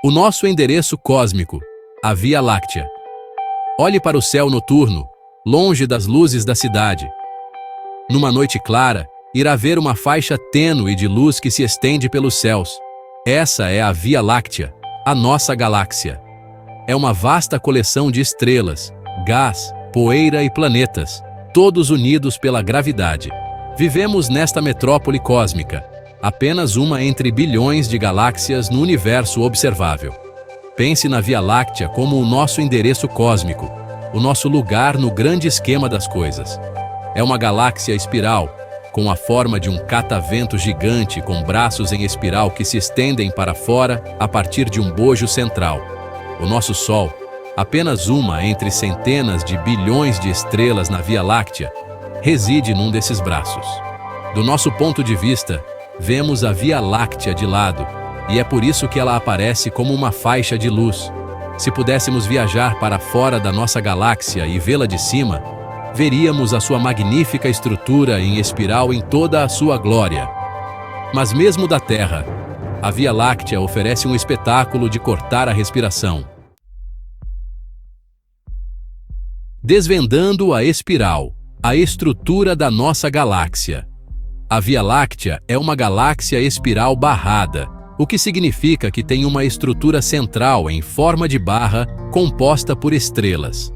O nosso endereço cósmico, a Via Láctea. Olhe para o céu noturno, longe das luzes da cidade. Numa noite clara, irá ver uma faixa tênue de luz que se estende pelos céus. Essa é a Via Láctea, a nossa galáxia. É uma vasta coleção de estrelas, gás, poeira e planetas, todos unidos pela gravidade. Vivemos nesta metrópole cósmica, apenas uma entre bilhões de galáxias no universo observável. Pense na Via Láctea como o nosso endereço cósmico, o nosso lugar no grande esquema das coisas. É uma galáxia espiral, com a forma de um catavento gigante com braços em espiral que se estendem para fora a partir de um bojo central. O nosso Sol, apenas uma entre centenas de bilhões de estrelas na Via Láctea, reside num desses braços. Do nosso ponto de vista, vemos a Via Láctea de lado, e é por isso que ela aparece como uma faixa de luz. Se pudéssemos viajar para fora da nossa galáxia e vê-la de cima, veríamos a sua magnífica estrutura em espiral em toda a sua glória. Mas mesmo da Terra, a Via Láctea oferece um espetáculo de cortar a respiração. Desvendando a espiral, a estrutura da nossa galáxia. A Via Láctea é uma galáxia espiral barrada, o que significa que tem uma estrutura central em forma de barra composta por estrelas.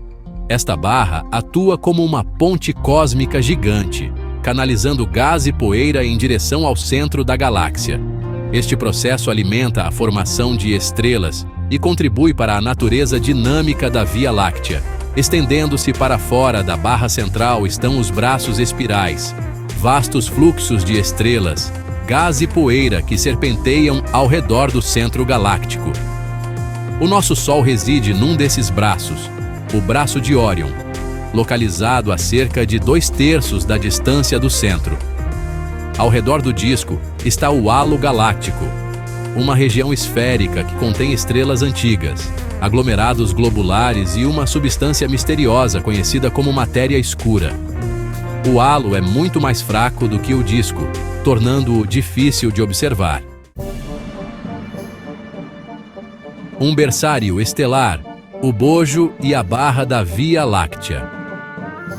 Esta barra atua como uma ponte cósmica gigante, canalizando gás e poeira em direção ao centro da galáxia. Este processo alimenta a formação de estrelas e contribui para a natureza dinâmica da Via Láctea. Estendendo-se para fora da barra central estão os braços espirais, vastos fluxos de estrelas, gás e poeira que serpenteiam ao redor do centro galáctico. O nosso Sol reside num desses braços, o braço de Órion, localizado a cerca de 2/3 da distância do centro. Ao redor do disco está o halo galáctico, uma região esférica que contém estrelas antigas, aglomerados globulares e uma substância misteriosa conhecida como matéria escura. O halo é muito mais fraco do que o disco, tornando-o difícil de observar. Um berçário estelar, o bojo e a barra da Via Láctea.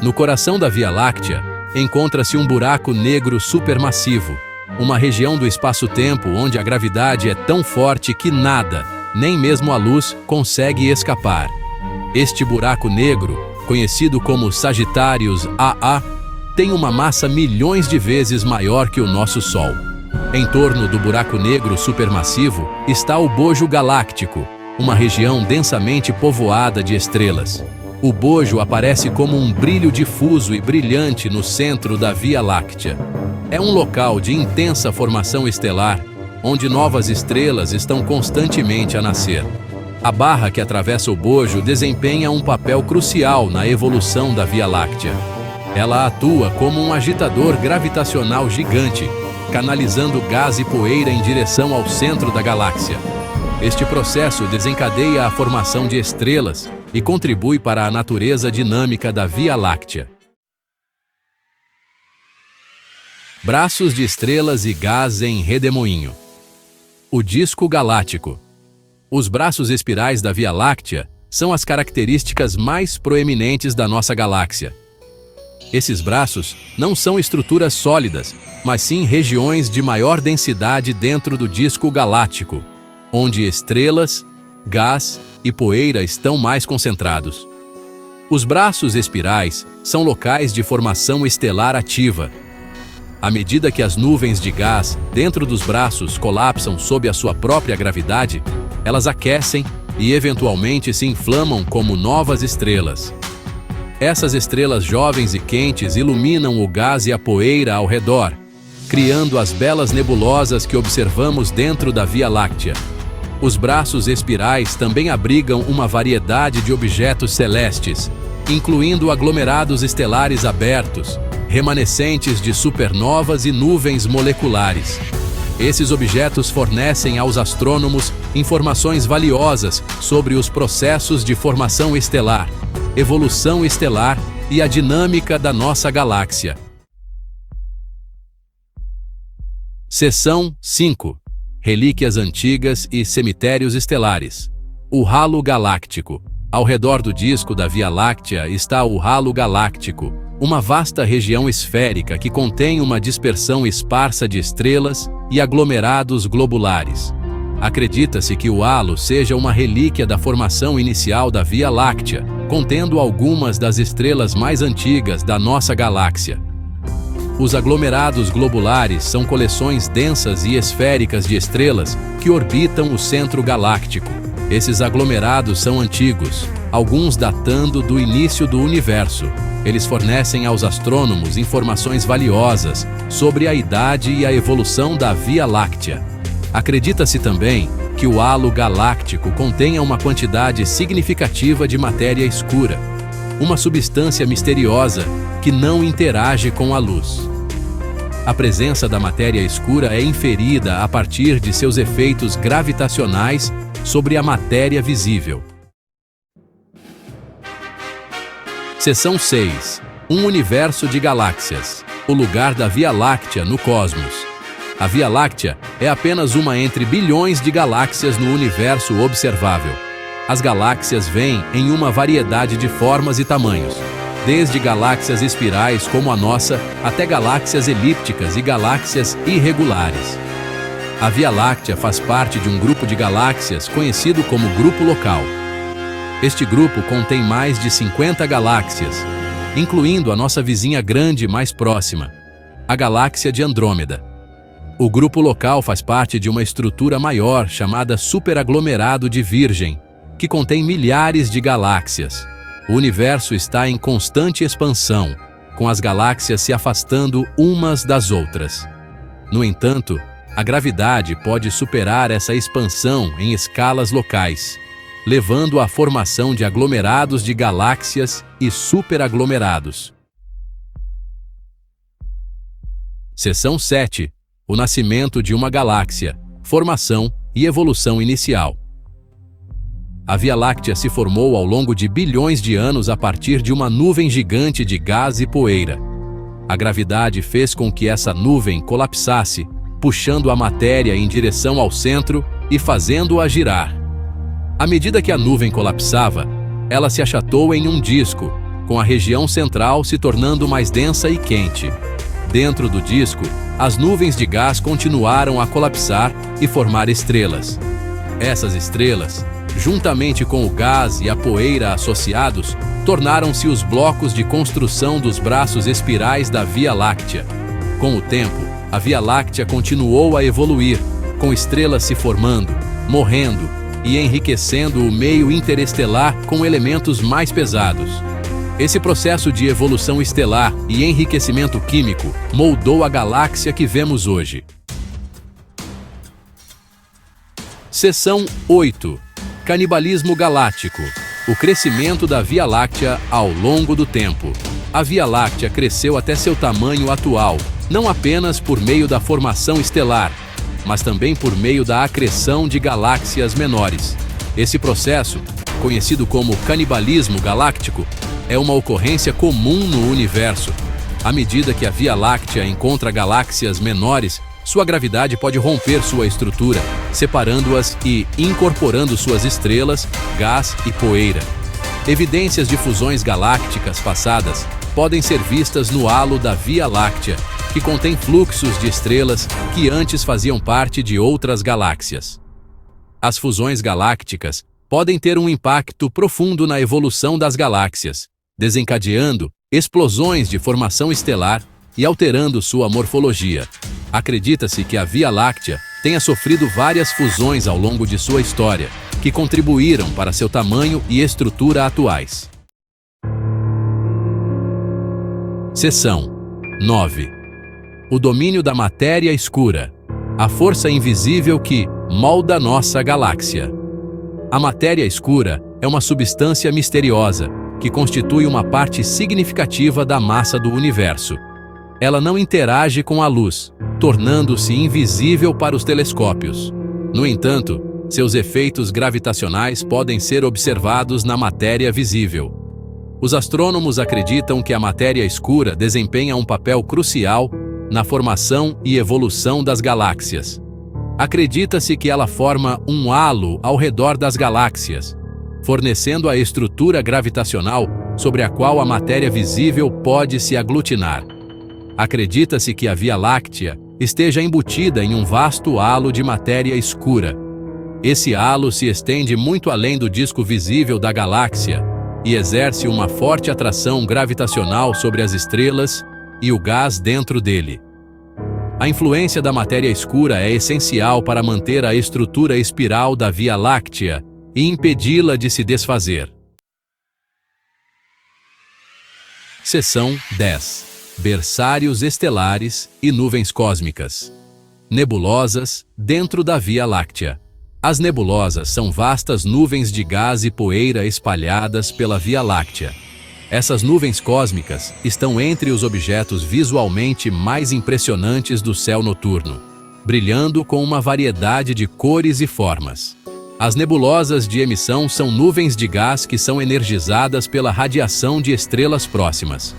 No coração da Via Láctea, encontra-se um buraco negro supermassivo, uma região do espaço-tempo onde a gravidade é tão forte que nada, nem mesmo a luz, consegue escapar. Este buraco negro, conhecido como Sagitários AA, tem uma massa milhões de vezes maior que o nosso Sol. Em torno do buraco negro supermassivo está o bojo galáctico, uma região densamente povoada de estrelas. O bojo aparece como um brilho difuso e brilhante no centro da Via Láctea. É um local de intensa formação estelar, onde novas estrelas estão constantemente a nascer. A barra que atravessa o bojo desempenha um papel crucial na evolução da Via Láctea. Ela atua como um agitador gravitacional gigante, canalizando gás e poeira em direção ao centro da galáxia. Este processo desencadeia a formação de estrelas e contribui para a natureza dinâmica da Via Láctea. Braços de estrelas e gás em redemoinho. O disco galáctico. Os braços espirais da Via Láctea são as características mais proeminentes da nossa galáxia. Esses braços não são estruturas sólidas, mas sim regiões de maior densidade dentro do disco galáctico, onde estrelas, gás e poeira estão mais concentrados. Os braços espirais são locais de formação estelar ativa. À medida que as nuvens de gás dentro dos braços colapsam sob a sua própria gravidade, elas aquecem e eventualmente se inflamam como novas estrelas. Essas estrelas jovens e quentes iluminam o gás e a poeira ao redor, criando as belas nebulosas que observamos dentro da Via Láctea. Os braços espirais também abrigam uma variedade de objetos celestes, incluindo aglomerados estelares abertos, remanescentes de supernovas e nuvens moleculares. Esses objetos fornecem aos astrônomos informações valiosas sobre os processos de formação estelar, evolução estelar e a dinâmica da nossa galáxia. Seção 5. relíquias antigas e cemitérios estelares. O halo galáctico. Ao redor do disco da Via Láctea está o halo galáctico, uma vasta região esférica que contém uma dispersão esparsa de estrelas e aglomerados globulares. Acredita-se que o halo seja uma relíquia da formação inicial da Via Láctea, contendo algumas das estrelas mais antigas da nossa galáxia. Os aglomerados globulares são coleções densas e esféricas de estrelas que orbitam o centro galáctico. Esses aglomerados são antigos, alguns datando do início do universo. Eles fornecem aos astrônomos informações valiosas sobre a idade e a evolução da Via Láctea. Acredita-se também que o halo galáctico contenha uma quantidade significativa de matéria escura, uma substância misteriosa que não interage com a luz. A presença da matéria escura é inferida a partir de seus efeitos gravitacionais sobre a matéria visível. Seção 6. Um universo de galáxias. O lugar da Via Láctea no cosmos. A Via Láctea é apenas uma entre bilhões de galáxias no universo observável. As galáxias vêm em uma variedade de formas e tamanhos, desde galáxias espirais como a nossa, até galáxias elípticas e galáxias irregulares. A Via Láctea faz parte de um grupo de galáxias conhecido como Grupo Local. Este grupo contém mais de 50 galáxias, incluindo a nossa vizinha grande mais próxima, a galáxia de Andrômeda. O Grupo Local faz parte de uma estrutura maior chamada superaglomerado de Virgem, que contém milhares de galáxias. O universo está em constante expansão, com as galáxias se afastando umas das outras. No entanto, a gravidade pode superar essa expansão em escalas locais, levando à formação de aglomerados de galáxias e superaglomerados. Seção 7. O nascimento de uma galáxia, formação e evolução inicial. A Via Láctea se formou ao longo de bilhões de anos a partir de uma nuvem gigante de gás e poeira. A gravidade fez com que essa nuvem colapsasse, puxando a matéria em direção ao centro e fazendo-a girar. À medida que a nuvem colapsava, ela se achatou em um disco, com a região central se tornando mais densa e quente. Dentro do disco, as nuvens de gás continuaram a colapsar e formar estrelas. Essas estrelas, juntamente com o gás e a poeira associados, tornaram-se os blocos de construção dos braços espirais da Via Láctea. Com o tempo, a Via Láctea continuou a evoluir, com estrelas se formando, morrendo e enriquecendo o meio interestelar com elementos mais pesados. Esse processo de evolução estelar e enriquecimento químico moldou a galáxia que vemos hoje. Seção 8. Canibalismo galáctico. O crescimento da Via Láctea ao longo do tempo. A Via Láctea cresceu até seu tamanho atual, não apenas por meio da formação estelar, mas também por meio da acreção de galáxias menores. Esse processo, conhecido como canibalismo galáctico, é uma ocorrência comum no universo. À medida que a Via Láctea encontra galáxias menores, sua gravidade pode romper sua estrutura, separando-as e incorporando suas estrelas, gás e poeira. Evidências de fusões galácticas passadas podem ser vistas no halo da Via Láctea, que contém fluxos de estrelas que antes faziam parte de outras galáxias. As fusões galácticas podem ter um impacto profundo na evolução das galáxias, desencadeando explosões de formação estelar e alterando sua morfologia. Acredita-se que a Via Láctea tenha sofrido várias fusões ao longo de sua história, que contribuíram para seu tamanho e estrutura atuais. Seção 9. O domínio da matéria escura, a força invisível que molda nossa galáxia. A matéria escura é uma substância misteriosa que constitui uma parte significativa da massa do universo. Ela não interage com a luz, tornando-se invisível para os telescópios. No entanto, seus efeitos gravitacionais podem ser observados na matéria visível. Os astrônomos acreditam que a matéria escura desempenha um papel crucial na formação e evolução das galáxias. Acredita-se que ela forma um halo ao redor das galáxias, fornecendo a estrutura gravitacional sobre a qual a matéria visível pode se aglutinar. Acredita-se que a Via Láctea esteja embutida em um vasto halo de matéria escura. Esse halo se estende muito além do disco visível da galáxia e exerce uma forte atração gravitacional sobre as estrelas e o gás dentro dele. A influência da matéria escura é essencial para manter a estrutura espiral da Via Láctea e impedi-la de se desfazer. Seção 10. Berçários estelares e nuvens cósmicas. Nebulosas dentro da Via Láctea. As nebulosas são vastas nuvens de gás e poeira espalhadas pela Via Láctea. Essas nuvens cósmicas estão entre os objetos visualmente mais impressionantes do céu noturno, brilhando com uma variedade de cores e formas. As nebulosas de emissão são nuvens de gás que são energizadas pela radiação de estrelas próximas.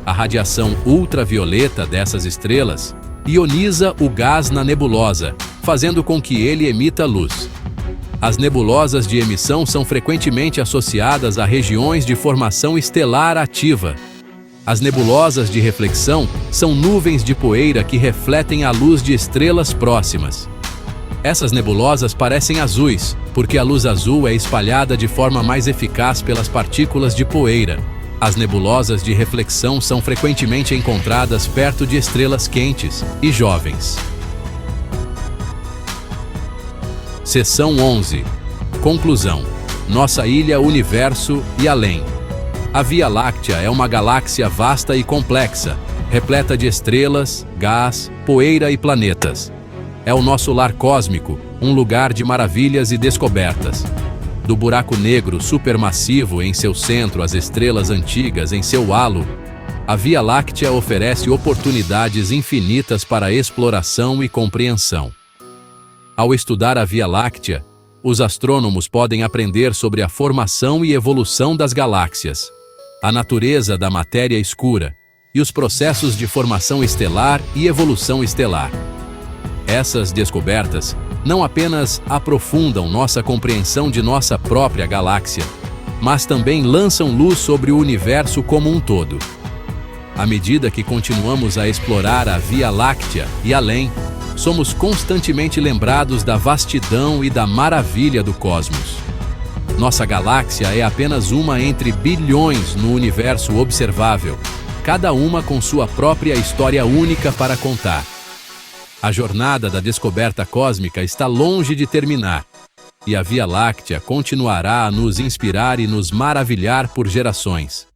A radiação ultravioleta dessas estrelas ioniza o gás na nebulosa, fazendo com que ele emita luz. As nebulosas de emissão são frequentemente associadas a regiões de formação estelar ativa. As nebulosas de reflexão são nuvens de poeira que refletem a luz de estrelas próximas. Essas nebulosas parecem azuis, porque a luz azul é espalhada de forma mais eficaz pelas partículas de poeira. As nebulosas de reflexão são frequentemente encontradas perto de estrelas quentes e jovens. Seção 11. Conclusão. Nossa ilha, universo e além. A Via Láctea é uma galáxia vasta e complexa, repleta de estrelas, gás, poeira e planetas. É o nosso lar cósmico, um lugar de maravilhas e descobertas. Do buraco negro supermassivo em seu centro às estrelas antigas em seu halo, a Via Láctea oferece oportunidades infinitas para exploração e compreensão. Ao estudar a Via Láctea, os astrônomos podem aprender sobre a formação e evolução das galáxias, a natureza da matéria escura e os processos de formação estelar e evolução estelar. Essas descobertas não apenas aprofundam nossa compreensão de nossa própria galáxia, mas também lançam luz sobre o universo como um todo. À medida que continuamos a explorar a Via Láctea e além, somos constantemente lembrados da vastidão e da maravilha do cosmos. Nossa galáxia é apenas uma entre bilhões no universo observável, cada uma com sua própria história única para contar. A jornada da descoberta cósmica está longe de terminar, e a Via Láctea continuará a nos inspirar e nos maravilhar por gerações.